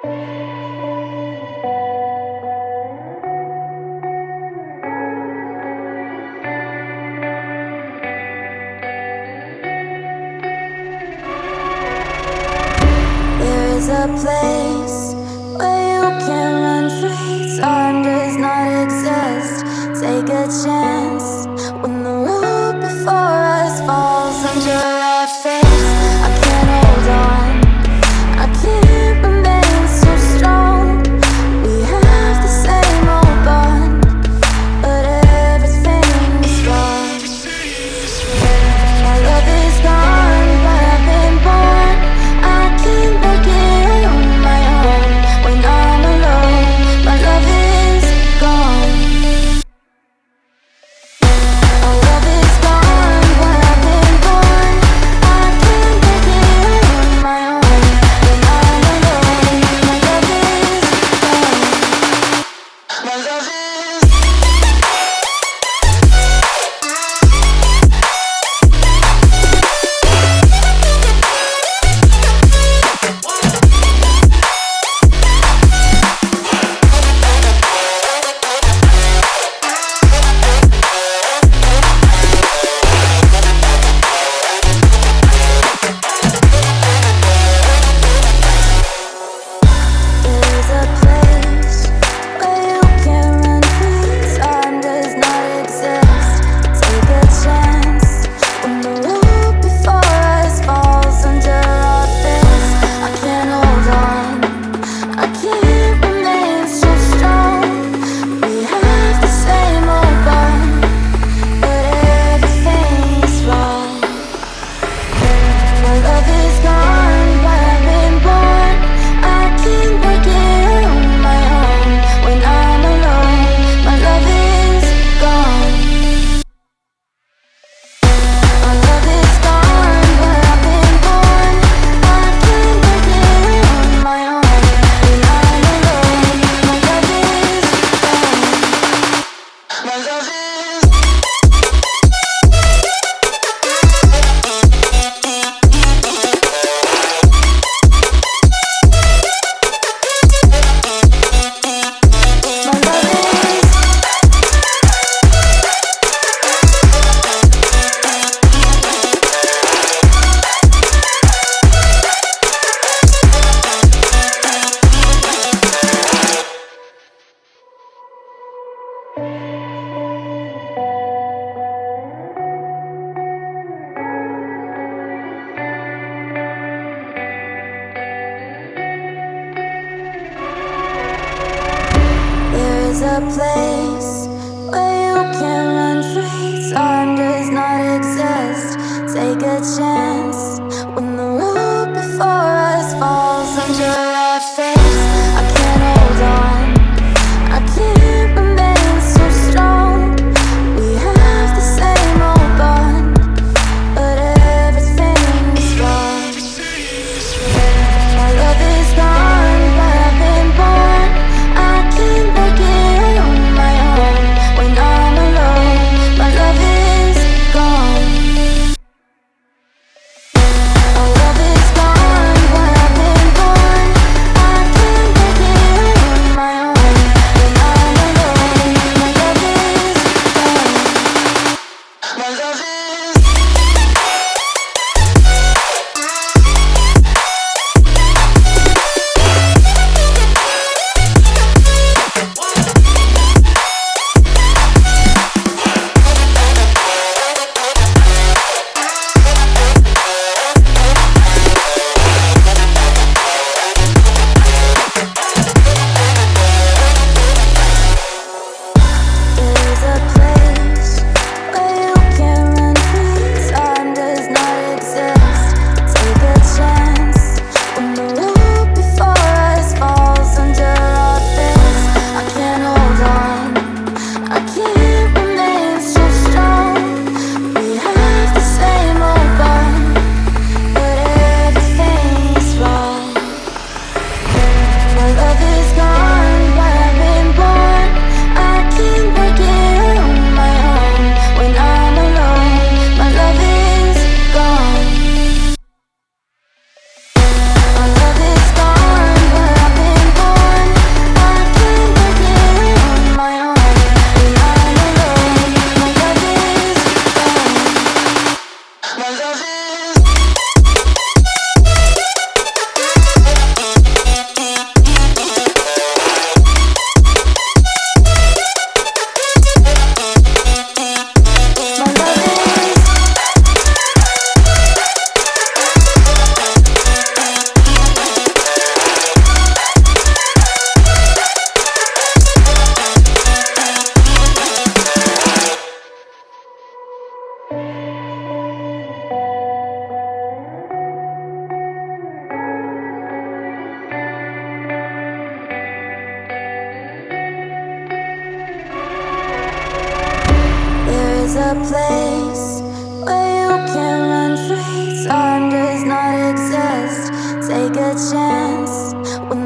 There is a place where you can run free. Time does not exist. Take a chance when the road before us falls under our face. I can't hold on, I can't remain so strong. We have the same old bond, but everything is wrong. My love is gone, but I've been born. I can't make it on my own. When I'm alone, my love is gone. My love is gone, but I've been born. I can't make it on my own. When I'm alone, my love is gone. My love is There's a place where you can run free. Time does not exist. Take a chance when the road before us falls under our face. I can't hold on, I can't remain so strong. We have the same old bond, but everything is wrong. My love is gone, but I've been born. I can't make it on my own. When I'm alone, my love is gone. My love is gone, but I've been born. I can't make it on my own. When I'm alone, my love is gone. My love is My love is There is a place where you can run free. Time does not exist. Take a chance when the road before us falls under our face. I can't hold on, I can't remain so strong. We have the same old bond, but everything is wrong. My love is gone, but I've been born. I can't make it on my own. When I'm alone, my love is gone. There's a place where you can run free. Time does not exist. Take a chance when